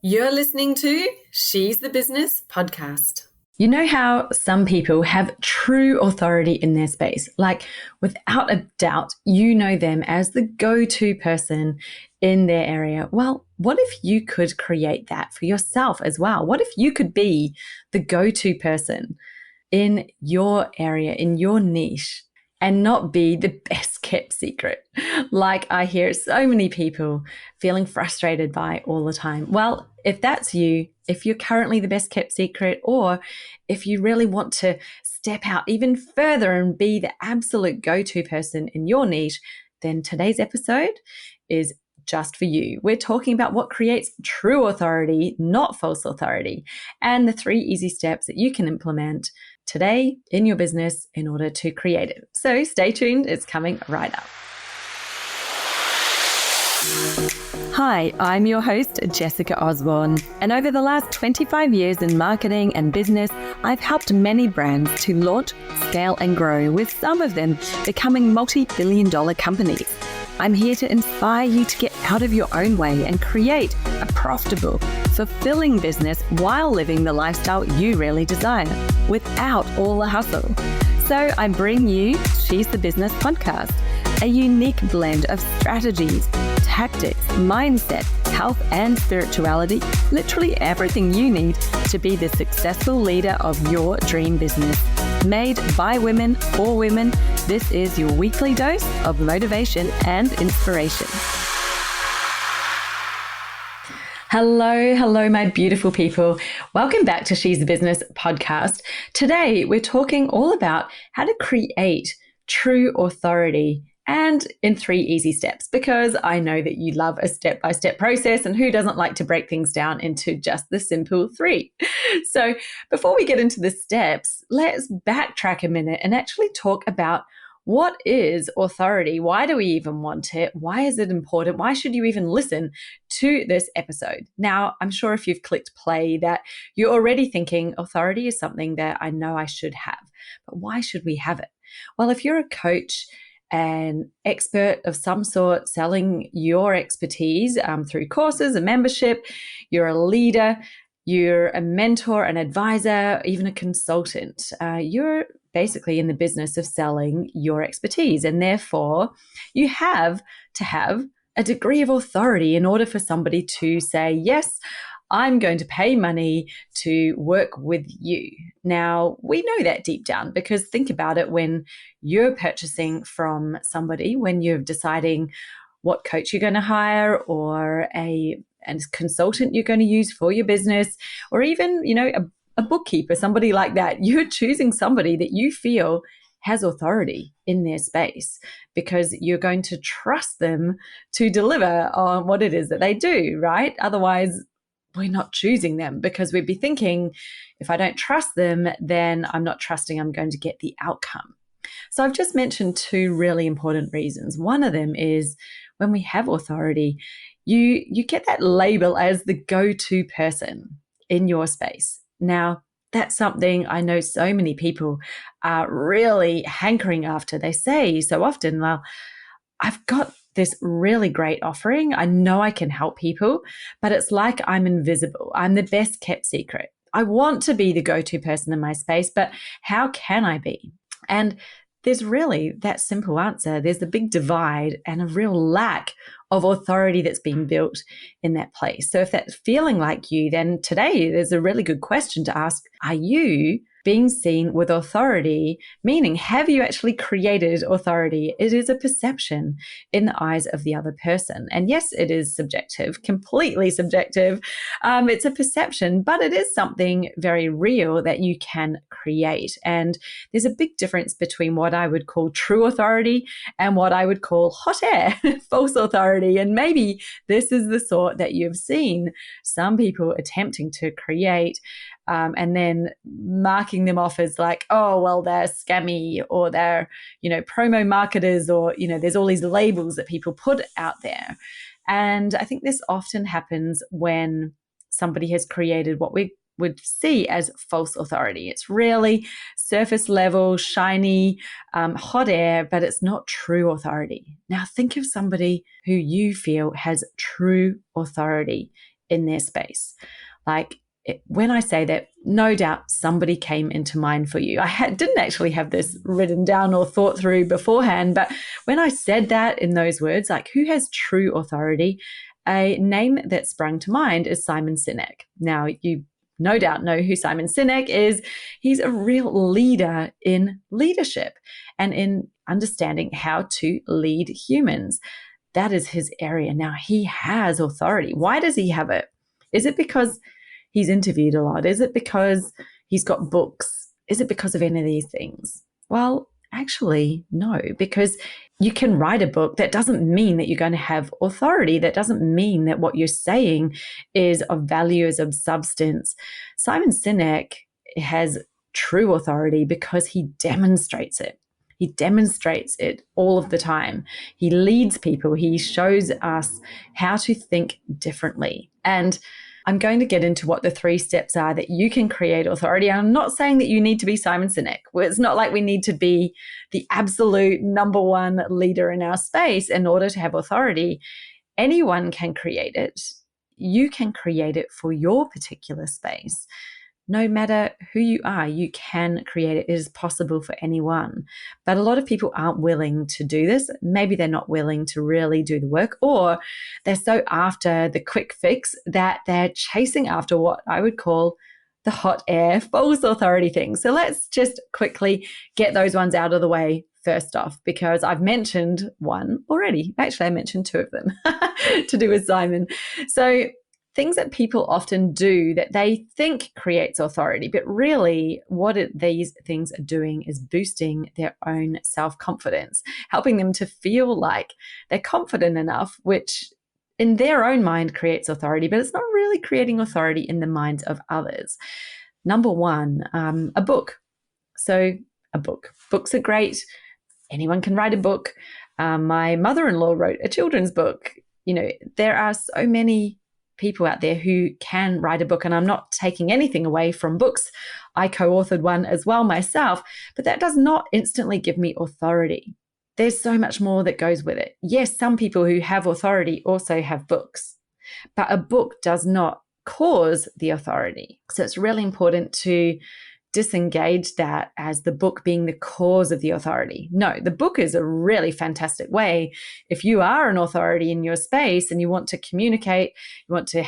You're listening to She's the Business podcast. You know how some people have true authority in their space? Like, without a doubt, you know them as the go-to person in their area. Well, what if you could create that for yourself as well? What if you could be the go-to person in your area, in your niche, and not be the best kept secret, like I hear so many people feeling frustrated by all the time? Well, if that's you, if you're currently the best kept secret, or if you really want to step out even further and be the absolute go-to person in your niche, then today's episode is just for you. We're talking about what creates true authority, not false authority, and the 3 easy steps that you can implement today in your business in order to create it. So stay tuned, it's coming right up. Hi, I'm your host, Jessica Osborne, and over the last 25 years in marketing and business, I've helped many brands to launch, scale, and grow, with some of them becoming multi-billion-dollar companies. I'm here to inspire you to get out of your own way and create a profitable, fulfilling business while living the lifestyle you really desire, without all the hustle. So I bring you She's the Business podcast, a unique blend of strategies, tactics, mindset, health, and spirituality, literally everything you need to be the successful leader of your dream business. Made by women for women, this is your weekly dose of motivation and inspiration. Hello, my beautiful people. Welcome back to She's the Business podcast. Today, we're talking all about how to create true authority, and in 3 easy steps, because I know that you love a step-by-step process, and who doesn't like to break things down into just the simple 3? So before we get into the steps, let's backtrack a minute and actually talk about what is authority? Why do we even want it? Why is it important? Why should you even listen to this episode? Now, I'm sure if you've clicked play that you're already thinking authority is something that I know I should have, but why should we have it? Well, if you're a coach, an expert of some sort, selling your expertise through courses, a membership, you're a leader, you're a mentor, an advisor, even a consultant, you're basically in the business of selling your expertise. And therefore, you have to have a degree of authority in order for somebody to say, yes, I'm going to pay money to work with you. Now, we know that deep down, because think about it, when you're purchasing from somebody, when you're deciding what coach you're going to hire, or a consultant you're going to use for your business, or even, a bookkeeper, somebody like that, you're choosing somebody that you feel has authority in their space, because you're going to trust them to deliver on what it is that they do, right? Otherwise, we're not choosing them, because we'd be thinking, if I don't trust them, then I'm not trusting I'm going to get the outcome. So I've just mentioned 2 really important reasons. One of them is when we have authority, you get that label as the go-to person in your space. Now, that's something I know so many people are really hankering after. They say so often, well, I've got this really great offering. I know I can help people, but it's like I'm invisible. I'm the best kept secret. I want to be the go-to person in my space, but how can I be? And there's really that simple answer. There's a big divide and a real lack of authority that's being built in that place. So if that's feeling like you, then today there's a really good question to ask. Are you being seen with authority? Meaning, have you actually created authority? It is a perception in the eyes of the other person. And yes, it is subjective, completely subjective. It's a perception, but it is something very real that you can create. And there's a big difference between what I would call true authority and what I would call hot air, false authority. And maybe this is the sort that you've seen some people attempting to create, and then marking them off as like, oh, well, they're scammy, or they're, promo marketers, or, there's all these labels that people put out there. And I think this often happens when somebody has created what we would see as false authority. It's really surface level, shiny, hot air, but it's not true authority. Now think of somebody who you feel has true authority in their space. Like when I say that, no doubt somebody came into mind for you. I didn't actually have this written down or thought through beforehand, but when I said that in those words, like who has true authority, a name that sprung to mind is Simon Sinek. Now, you no doubt know who Simon Sinek is. He's a real leader in leadership and in understanding how to lead humans. That is his area. Now, he has authority. Why does he have it? Is it because he's interviewed a lot? Is it because he's got books? Is it because of any of these things? Well, actually, no, because you can write a book. That doesn't mean that you're going to have authority. That doesn't mean that what you're saying is of value, is of substance. Simon Sinek has true authority because he demonstrates it. He demonstrates it all of the time. He leads people. He shows us how to think differently. And I'm going to get into what the 3 steps are that you can create authority. And I'm not saying that you need to be Simon Sinek. It's not like we need to be the absolute number one leader in our space in order to have authority. Anyone can create it. You can create it for your particular space. No matter who you are, you can create it. It is possible for anyone. But a lot of people aren't willing to do this. Maybe they're not willing to really do the work, or they're so after the quick fix that they're chasing after what I would call the hot air, false authority things. So let's just quickly get those ones out of the way first off, because I've mentioned one already. Actually, I mentioned 2 of them to do with Simon. So things that people often do that they think creates authority, but really what these things are doing is boosting their own self-confidence, helping them to feel like they're confident enough, which in their own mind creates authority, but it's not really creating authority in the minds of others. Number 1, a book. So a book. Books are great. Anyone can write a book. My mother-in-law wrote a children's book. You know, there are so many people out there who can write a book, and I'm not taking anything away from books. I co-authored one as well myself, but that does not instantly give me authority. There's so much more that goes with it. Yes, some people who have authority also have books, but a book does not cause the authority. So it's really important to disengage that as the book being the cause of the authority. No, the book is a really fantastic way. If you are an authority in your space and you want to communicate, you want to,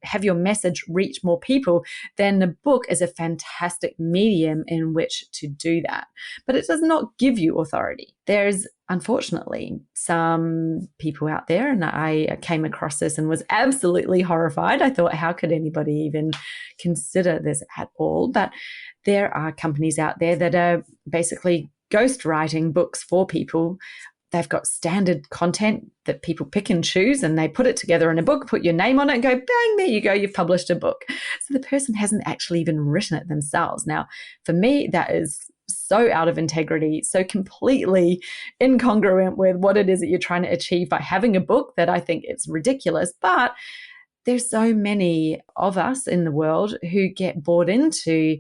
have your message reach more people, then the book is a fantastic medium in which to do that. But it does not give you authority. There's unfortunately some people out there, and I came across this and was absolutely horrified. I thought, how could anybody even consider this at all? But there are companies out there that are basically ghostwriting books for people. They've got standard content that people pick and choose, and they put it together in a book, put your name on it and go, bang, there you go, you've published a book. So the person hasn't actually even written it themselves. Now, for me, that is so out of integrity, so completely incongruent with what it is that you're trying to achieve by having a book, that I think it's ridiculous. But there's so many of us in the world who get bought into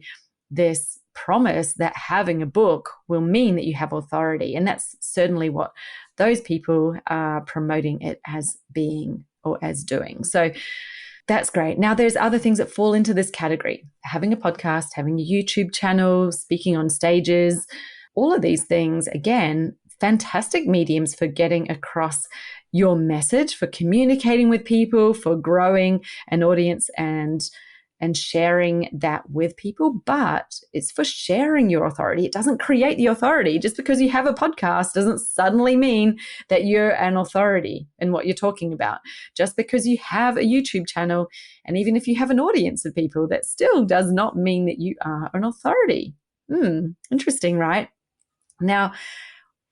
this promise that having a book will mean that you have authority. And that's certainly what those people are promoting it as being or as doing. So that's great. Now, there's other things that fall into this category. Having a podcast, having a YouTube channel, speaking on stages, all of these things, again, fantastic mediums for getting across your message, for communicating with people, for growing an audience and sharing that with people. But it's for sharing your authority. It doesn't create the authority. Just because you have a podcast doesn't suddenly mean that you're an authority in what you're talking about. Just because you have a YouTube channel, and even if you have an audience of people, that still does not mean that you are an authority. Interesting, right? Now,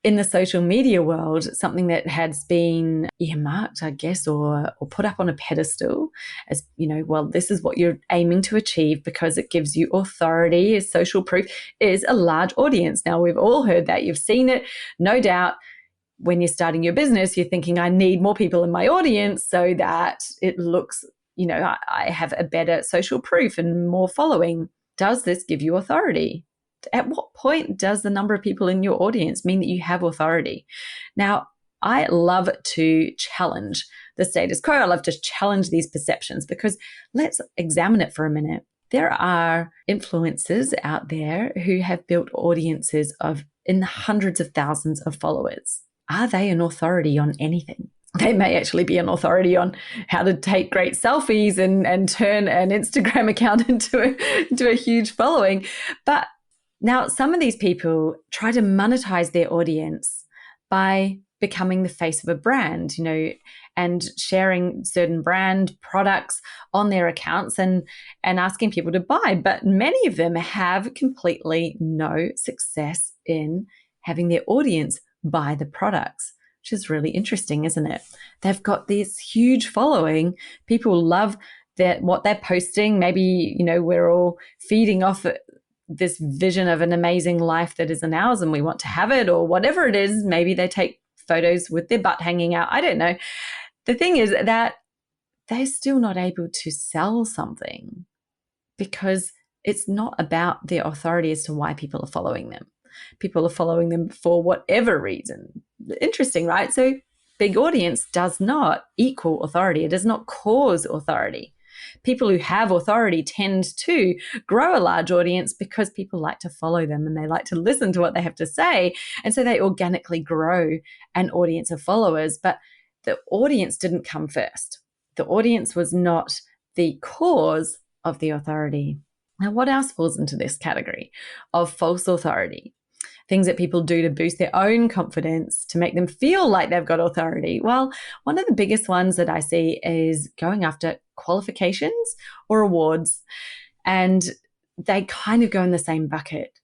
in the social media world, something that has been earmarked, I guess, or put up on a pedestal as, well, this is what you're aiming to achieve because it gives you authority, is social proof, is a large audience. Now, we've all heard that. You've seen it, no doubt. When you're starting your business, you're thinking, I need more people in my audience so that it looks, I have a better social proof and more following. Does this give you authority? At what point does the number of people in your audience mean that you have authority? Now, I love to challenge the status quo. I love to challenge these perceptions because let's examine it for a minute. There are influencers out there who have built audiences of in the hundreds of thousands of followers. Are they an authority on anything? They may actually be an authority on how to take great selfies and turn an Instagram account into a huge following. But now some of these people try to monetize their audience by becoming the face of a brand, and sharing certain brand products on their accounts and asking people to buy. But many of them have completely no success in having their audience buy the products, which is really interesting, isn't it? They've got this huge following. People love what they're posting. Maybe, we're all feeding off this vision of an amazing life that isn't ours and we want to have it, or whatever it is. Maybe they take photos with their butt hanging out. I don't know. The thing is that they're still not able to sell something because it's not about their authority as to why people are following them. People are following them for whatever reason. Interesting, right? So big audience does not equal authority. It does not cause authority. People who have authority tend to grow a large audience because people like to follow them and they like to listen to what they have to say. And so they organically grow an audience of followers. But the audience didn't come first. The audience was not the cause of the authority. Now, what else falls into this category of false authority? Things that people do to boost their own confidence, to make them feel like they've got authority. Well, one of the biggest ones that I see is going after qualifications or awards, and they kind of go in the same bucket.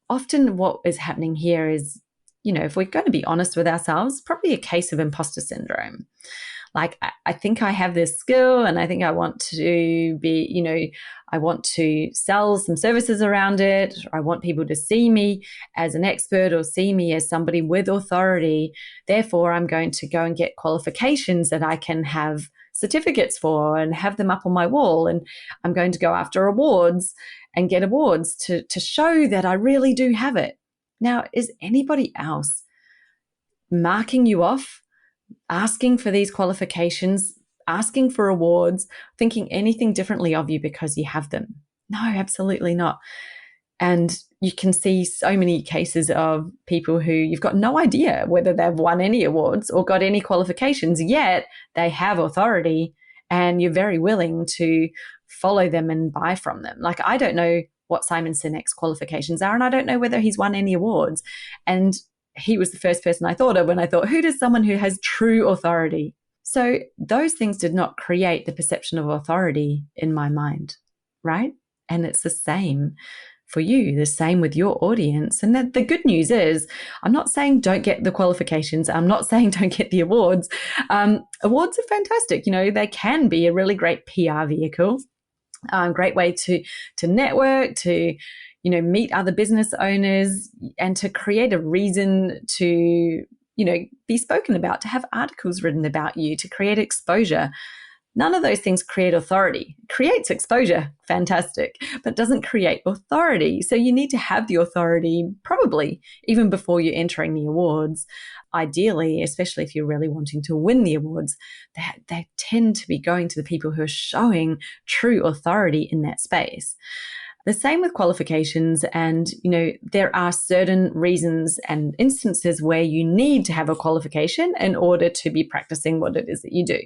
Often what is happening here is, if we're going to be honest with ourselves, probably a case of imposter syndrome. Like, I think I have this skill and I think I want to be, I want to sell some services around it. Or I want people to see me as an expert or see me as somebody with authority. Therefore, I'm going to go and get qualifications that I can have certificates for and have them up on my wall. And I'm going to go after awards and get awards to show that I really do have it. Now, is anybody else marking you off, asking for these qualifications, asking for awards, thinking anything differently of you because you have them? No, absolutely not. And you can see so many cases of people who you've got no idea whether they've won any awards or got any qualifications, yet they have authority and you're very willing to follow them and buy from them. Like, I don't know what Simon Sinek's qualifications are, and I don't know whether he's won any awards. And he was the first person I thought of when I thought, who does someone who has true authority? So those things did not create the perception of authority in my mind, right? And it's the same for you, the same with your audience. And the good news is, I'm not saying don't get the qualifications. I'm not saying don't get the awards. Awards are fantastic. They can be a really great PR vehicle, great way to network, to meet other business owners, and to create a reason to, be spoken about, to have articles written about you, to create exposure. None of those things create authority. It creates exposure, fantastic, but doesn't create authority. So you need to have the authority probably even before you're entering the awards. Ideally, especially if you're really wanting to win the awards, they tend to be going to the people who are showing true authority in that space. The same with qualifications, and there are certain reasons and instances where you need to have a qualification in order to be practicing what it is that you do.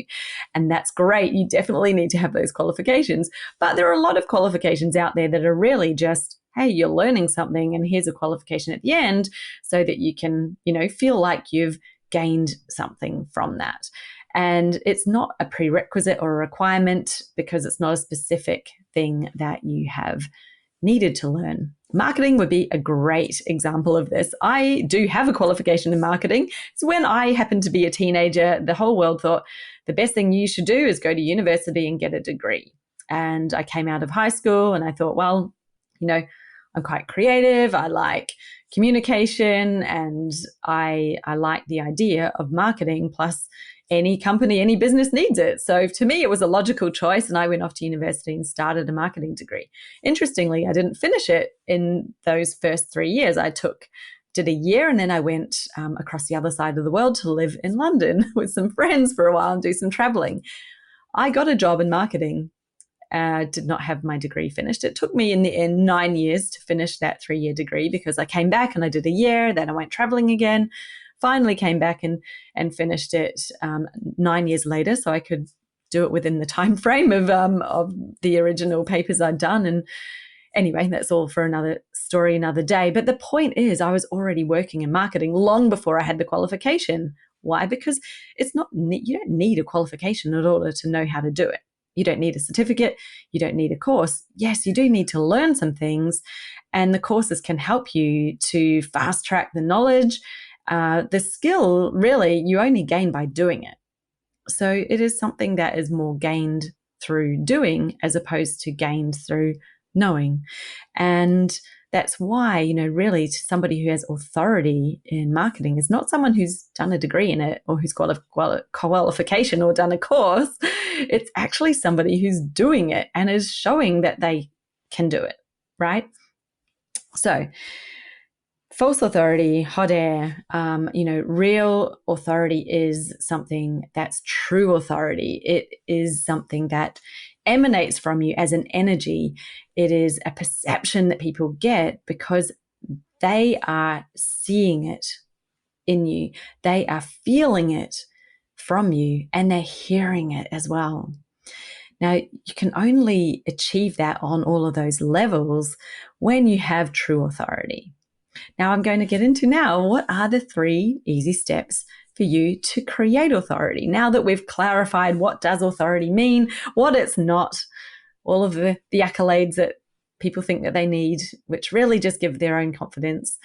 And that's great. You definitely need to have those qualifications. But there are a lot of qualifications out there that are really just, hey, you're learning something and here's a qualification at the end so that you can, feel like you've gained something from that. And it's not a prerequisite or a requirement because it's not a specific thing that you have needed to learn. Marketing would be a great example of this. I do have a qualification in marketing. So when I happened to be a teenager, the whole world thought the best thing you should do is go to university and get a degree. And I came out of high school and I thought, well, I'm quite creative. I like communication and I like the idea of marketing, plus any company, any business needs it. So to me, it was a logical choice. And I went off to university and started a marketing degree. Interestingly, I didn't finish it in those first 3 years. I took did a year, and then I went across the other side of the world to live in London with some friends for a while and do some traveling. I got a job in marketing. Did not have my degree finished. It took me in the end 9 years to finish that 3-year degree, because I came back and I did a year, then I went traveling again, finally came back and finished it 9 years later, so I could do it within the time frame of the original papers I'd done. And anyway, that's all for another story, another day. But the point is, I was already working in marketing long before I had the qualification. Why? Because you don't need a qualification in order to know how to do it. You don't need a certificate. You don't need a course. Yes, you do need to learn some things, and the courses can help you to fast track the knowledge. The skill, really, you only gain by doing it. So it is something that is more gained through doing as opposed to gained through knowing. And that's why, really somebody who has authority in marketing is not someone who's done a degree in it or who's got a qualification or done a course. It's actually somebody who's doing it and is showing that they can do it, right? So false authority, hot air, real authority is something that's true authority. It is something that emanates from you as an energy. It is a perception that people get because they are seeing it in you. They are feeling it from you, and they're hearing it as well. Now, you can only achieve that on all of those levels when you have true authority. Now, I'm going to get into now, what are the 3 easy steps for you to create authority? Now that we've clarified what does authority mean, what it's not, all of the accolades that people think that they need, which really just give their own confidence.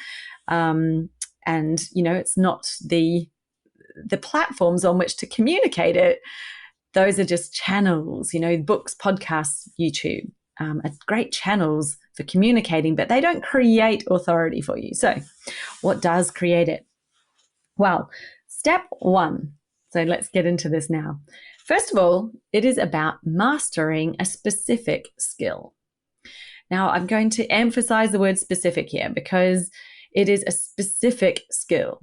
And, it's not the platforms on which to communicate it. Those are just channels, books, podcasts, YouTube. Are great channels for communicating, but they don't create authority for you. So what does create it? Well, step 1. So let's get into this now. First of all, it is about mastering a specific skill. Now, I'm going to emphasize the word specific here because it is a specific skill.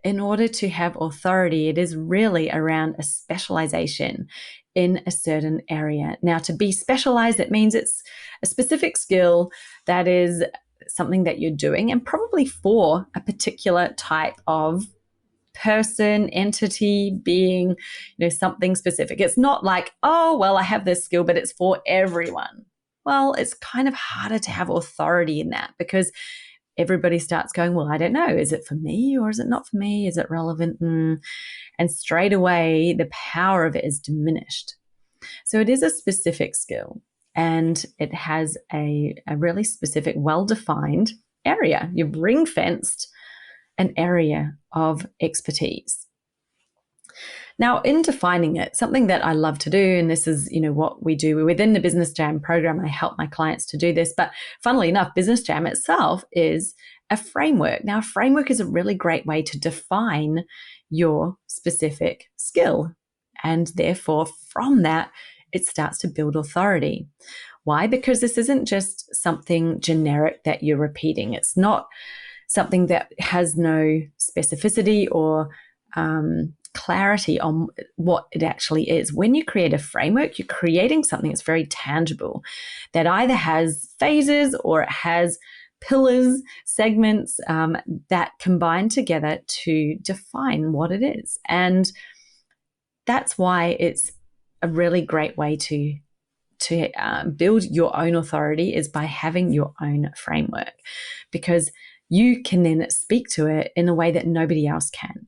In order to have authority, it is really around a specialization in a certain area. Now, to be specialized, it means it's a specific skill that is something that you're doing and probably for a particular type of person, entity, being, something specific. It's not like, oh, well, I have this skill, but it's for everyone. Well, it's kind of harder to have authority in that because everybody starts going, well, I don't know, is it for me or is it not for me? Is it relevant? And straight away, the power of it is diminished. So it is a specific skill and it has a really specific, well-defined area. You've ring-fenced an area of expertise. Now, in defining it, something that I love to do, and this is, what we do within the Business Jam program, I help my clients to do this, but funnily enough, Business Jam itself is a framework. Now, a framework is a really great way to define your specific skill. And therefore, from that, it starts to build authority. Why? Because this isn't just something generic that you're repeating. It's not something that has no specificity or clarity on what it actually is. When you create a framework, you're creating something that's very tangible, that either has phases or it has pillars, segments that combine together to define what it is. And that's why it's a really great way to build your own authority is by having your own framework, because you can then speak to it in a way that nobody else can.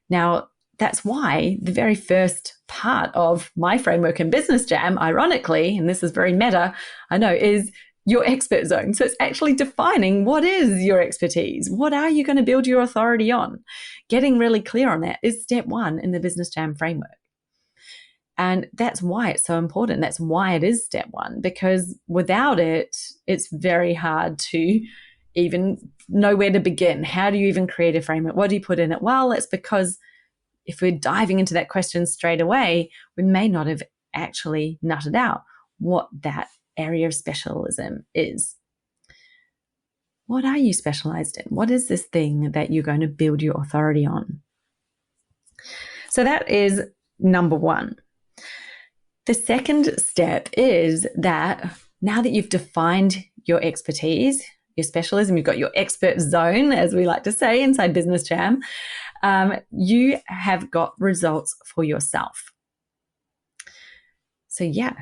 Now, that's why the very first part of my framework in Business Jam, ironically, and this is very meta, I know, is your expert zone. So it's actually defining what is your expertise. What are you going to build your authority on? Getting really clear on that is step 1 in the Business Jam framework. And that's why it's so important. That's why it is step 1, because without it, it's very hard to even know where to begin. How do you even create a framework? What do you put in it? Well, it's because if we're diving into that question straight away, we may not have actually nutted out what that area of specialism is. What are you specialized in? What is this thing that you're going to build your authority on? So that is number one. The second step is that now that you've defined your expertise, your specialism, you've got your expert zone, as we like to say inside Business Jam, you have got results for yourself. So yeah,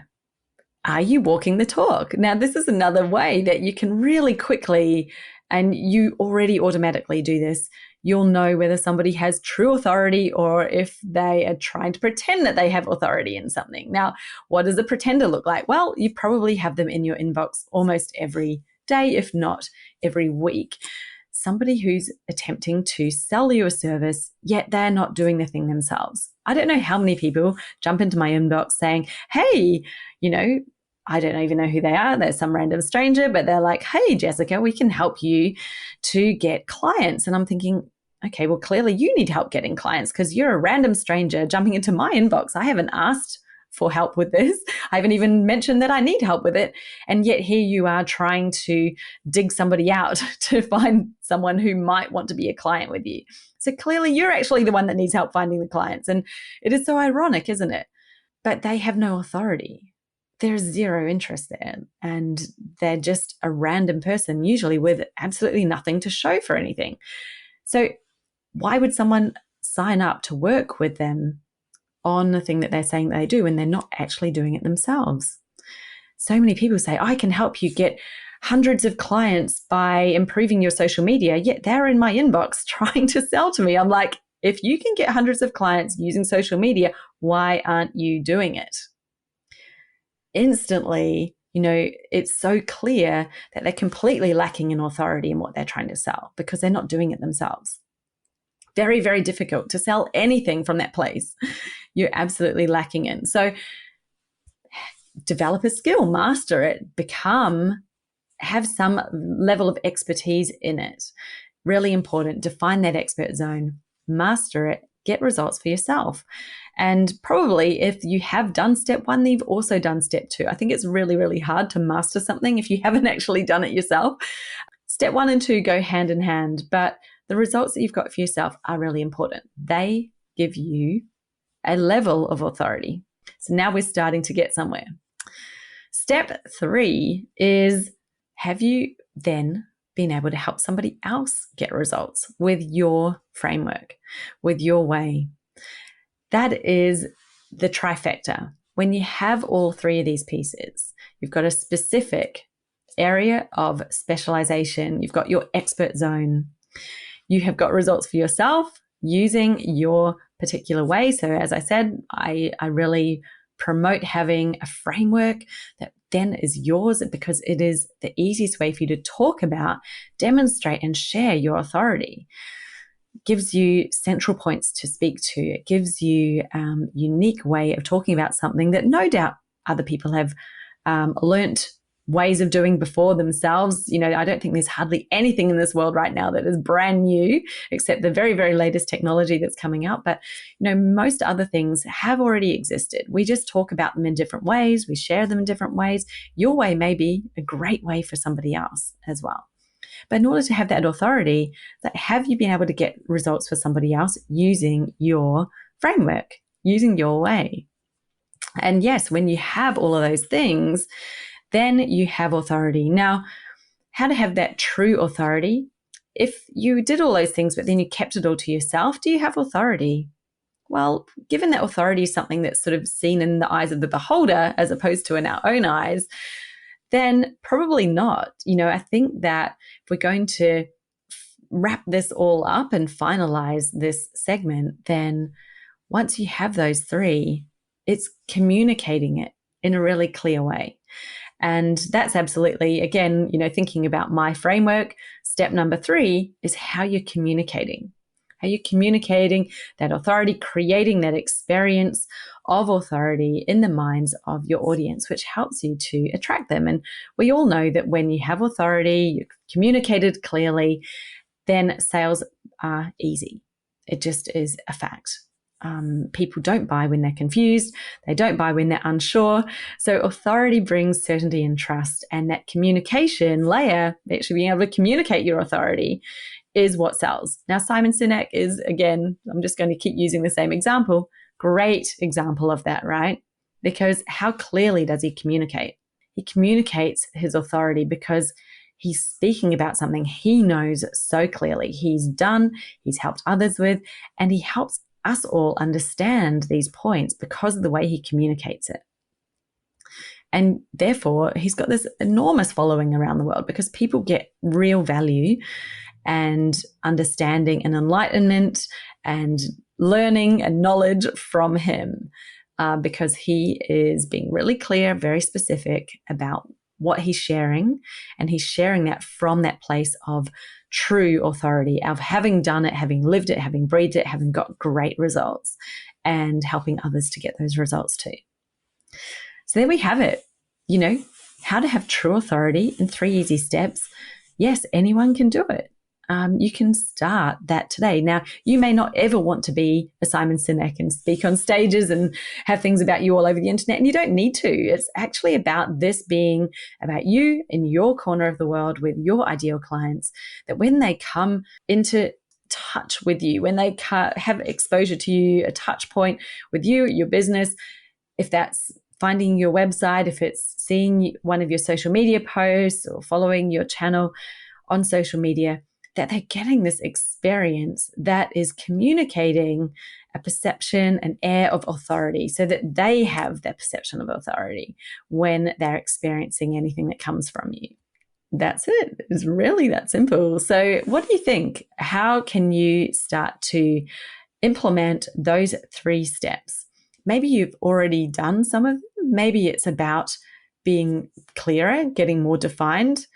are you walking the talk? Now, this is another way that you can really quickly, and you already automatically do this, you'll know whether somebody has true authority or if they are trying to pretend that they have authority in something. Now, what does a pretender look like? Well, you probably have them in your inbox almost every day, if not every week. Somebody who's attempting to sell you a service, yet they're not doing the thing themselves. I don't know how many people jump into my inbox saying, hey, I don't even know who they are. They're some random stranger, but they're like, hey, Jessica, we can help you to get clients. And I'm thinking, okay, well, clearly you need help getting clients because you're a random stranger jumping into my inbox. I haven't asked for help with this. I haven't even mentioned that I need help with it. And yet here you are trying to dig somebody out to find someone who might want to be a client with you. So clearly you're actually the one that needs help finding the clients. And it is so ironic, isn't it? But they have no authority. There's zero interest there. And they're just a random person, usually with absolutely nothing to show for anything. So why would someone sign up to work with them on the thing that they're saying they do when they're not actually doing it themselves? So many people say, I can help you get hundreds of clients by improving your social media, yet they're in my inbox trying to sell to me. I'm like, if you can get hundreds of clients using social media, why aren't you doing it? Instantly, it's so clear that they're completely lacking in authority in what they're trying to sell because they're not doing it themselves. Very, very difficult to sell anything from that place. You're absolutely lacking in. So develop a skill, master it, have some level of expertise in it. Really important. Define that expert zone, master it, get results for yourself. And probably if you have done step one, you've also done step two. I think it's really, really hard to master something if you haven't actually done it yourself. Step one and two go hand in hand, but the results that you've got for yourself are really important. They give you a level of authority. So now we're starting to get somewhere. Step three is, have you then been able to help somebody else get results with your framework, with your way? That is the trifecta. When you have all three of these pieces, you've got a specific area of specialization, you've got your expert zone, you have got results for yourself using your particular way. So as I said, I really promote having a framework that then is yours because it is the easiest way for you to talk about, demonstrate, and share your authority. It gives you central points to speak to. It gives you a unique way of talking about something that no doubt other people have learnt ways of doing before themselves. I don't think there's hardly anything in this world right now that is brand new, except the very, very latest technology that's coming out. But, most other things have already existed. We just talk about them in different ways. We share them in different ways. Your way may be a great way for somebody else as well. But in order to have that authority, have you been able to get results for somebody else using your framework, using your way? And yes, when you have all of those things, then you have authority. Now, how to have that true authority? If you did all those things, but then you kept it all to yourself, do you have authority? Well, given that authority is something that's sort of seen in the eyes of the beholder as opposed to in our own eyes, then probably not. I think that if we're going to wrap this all up and finalize this segment, then once you have those three, it's communicating it in a really clear way. And that's absolutely, again, thinking about my framework, step number 3 is how you're communicating. How you're communicating that authority, creating that experience of authority in the minds of your audience, which helps you to attract them. And we all know that when you have authority, you've communicated clearly, then sales are easy. It just is a fact. people don't buy when they're confused. They don't buy when they're unsure. So authority brings certainty and trust. And that communication layer, actually being able to communicate your authority, is what sells. Now, Simon Sinek is, again, I'm just going to keep using the same example, great example of that, right? Because how clearly does he communicate? He communicates his authority because he's speaking about something he knows so clearly. He's done, he's helped others with, and he helps us all understand these points because of the way he communicates it. And therefore, he's got this enormous following around the world because people get real value and understanding and enlightenment and learning and knowledge from him because he is being really clear, very specific about what he's sharing. And he's sharing that from that place of true authority, of having done it, having lived it, having breathed it, having got great results, and helping others to get those results too. So there we have it. How to have true authority in 3 easy steps. Yes, anyone can do it. You can start that today. Now, you may not ever want to be a Simon Sinek and speak on stages and have things about you all over the internet, and you don't need to. It's actually about this being about you in your corner of the world with your ideal clients, that when they come into touch with you, when they have exposure to you, a touch point with you, your business, if that's finding your website, if it's seeing one of your social media posts or following your channel on social media, that they're getting this experience that is communicating a perception, an air of authority, so that they have that perception of authority when they're experiencing anything that comes from you. That's it. It's really that simple. So what do you think? How can you start to implement those 3 steps? Maybe you've already done some of them. Maybe it's about being clearer, getting more defined,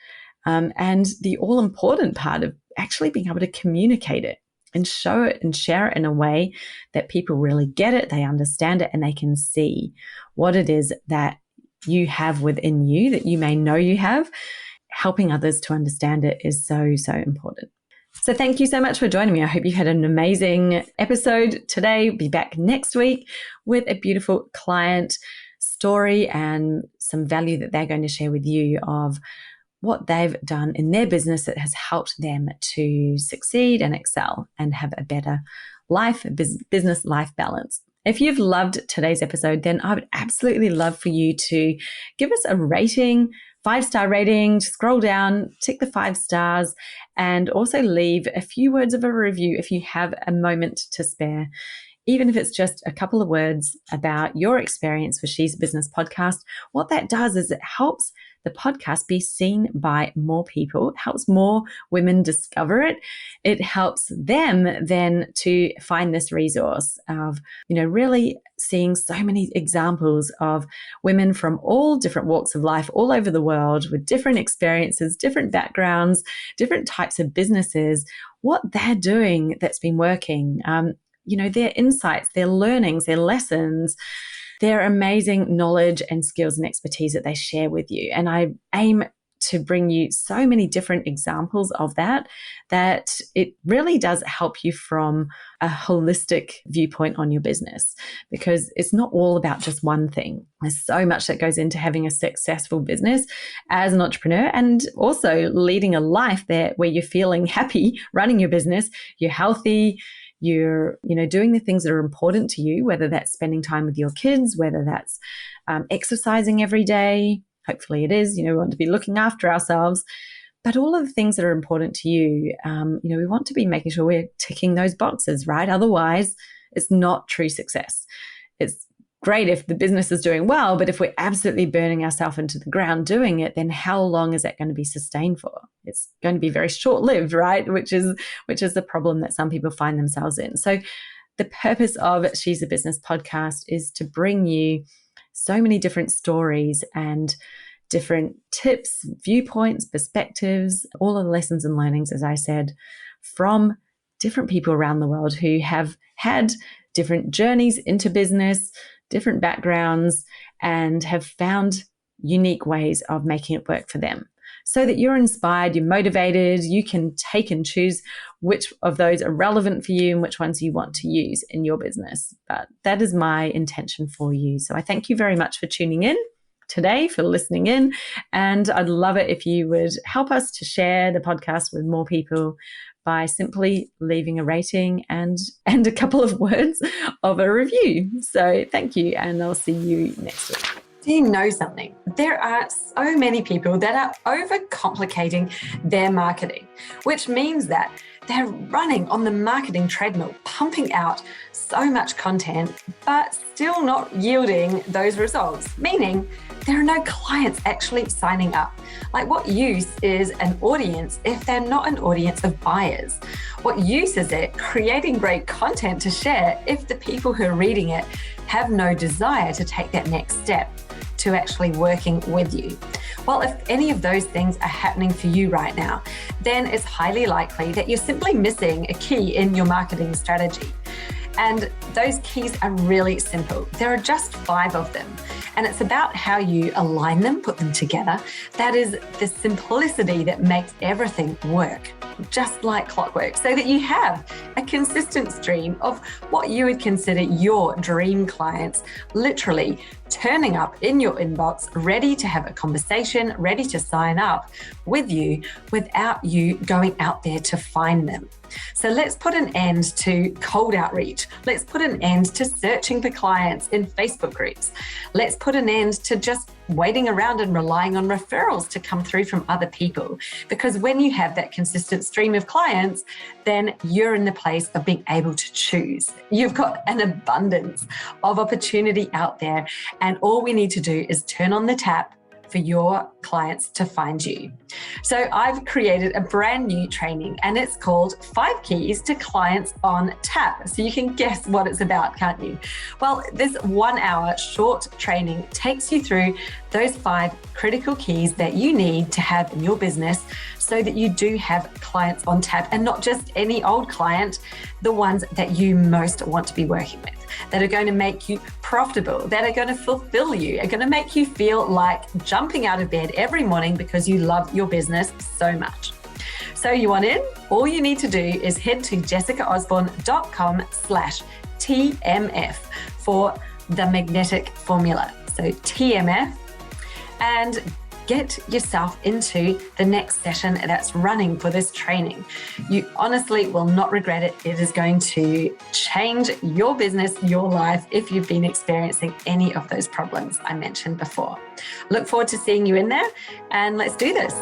and the all-important part of actually being able to communicate it and show it and share it in a way that people really get it, they understand it, and they can see what it is that you have within you that you may know you have. Helping others to understand it is so, so important. So thank you so much for joining me. I hope you had an amazing episode today. Be back next week with a beautiful client story and some value that they're going to share with you of what they've done in their business that has helped them to succeed and excel and have a better life, business life balance. If you've loved today's episode, then I would absolutely love for you to give us a rating, 5-star rating, scroll down, tick the 5 stars, and also leave a few words of a review if you have a moment to spare. Even if it's just a couple of words about your experience with She's a Business podcast, what that does is it helps the podcast be seen by more people. It helps more women discover it. It helps them then to find this resource of, really seeing so many examples of women from all different walks of life all over the world with different experiences, different backgrounds, different types of businesses, what they're doing that's been working. Their insights, their learnings, their lessons, their amazing knowledge and skills and expertise that they share with you. And I aim to bring you so many different examples of that it really does help you from a holistic viewpoint on your business, because it's not all about just one thing. There's so much that goes into having a successful business as an entrepreneur, and also leading a life where you're feeling happy running your business, you're healthy, you're, doing the things that are important to you, whether that's spending time with your kids, whether that's exercising every day. Hopefully it is, we want to be looking after ourselves, but all of the things that are important to you, we want to be making sure we're ticking those boxes, right? Otherwise, it's not true success. It's great if the business is doing well, but if we're absolutely burning ourselves into the ground doing it, then how long is that going to be sustained for? It's going to be very short-lived, right? Which is the problem that some people find themselves in. So the purpose of She's a Business podcast is to bring you so many different stories and different tips, viewpoints, perspectives, all of the lessons and learnings, as I said, from different people around the world who have had different journeys into business, different backgrounds, and have found unique ways of making it work for them. so that you're inspired, you're motivated, you can take and choose which of those are relevant for you and which ones you want to use in your business. But that is my intention for you. So I thank you very much for tuning in today, for listening in. And I'd love it if you would help us to share the podcast with more people by simply leaving a rating and a couple of words of a review. So thank you, and I'll see you next week. Do you know something? There are so many people that are overcomplicating their marketing, which means that they're running on the marketing treadmill, pumping out so much content, but still not yielding those results, meaning there are no clients actually signing up. Like, what use is an audience if they're not an audience of buyers? What use is it creating great content to share if the people who are reading it have no desire to take that next step to actually working with you? Well, if any of those things are happening for you right now, then it's highly likely that you're simply missing a key in your marketing strategy. And those keys are really simple. There are just 5 of them. And it's about how you align them, put them together. That is the simplicity that makes everything work, just like clockwork, so that you have a consistent stream of what you would consider your dream clients literally turning up in your inbox, ready to have a conversation, ready to sign up with you without you going out there to find them. So let's put an end to cold outreach. Let's put an end to searching for clients in Facebook groups. Let's put an end to just waiting around and relying on referrals to come through from other people. Because when you have that consistent stream of clients, then you're in the place of being able to choose. You've got an abundance of opportunity out there, and all we need to do is turn on the tap for your clients to find you. So I've created a brand new training, and it's called 5 Keys to Clients on Tap. So you can guess what it's about, can't you? Well, this 1-hour short training takes you through those 5 critical keys that you need to have in your business so that you do have clients on tap, and not just any old client, the ones that you most want to be working with, that are going to make you profitable, that are going to fulfill you, are going to make you feel like jumping out of bed every morning because you love your business so much. So you want in? All you need to do is head to jessicaosborne.com/TMF for the magnetic formula. So TMF, and get yourself into the next session that's running for this training. You honestly will not regret it. It is going to change your business, your life, if you've been experiencing any of those problems I mentioned before. Look forward to seeing you in there, and let's do this.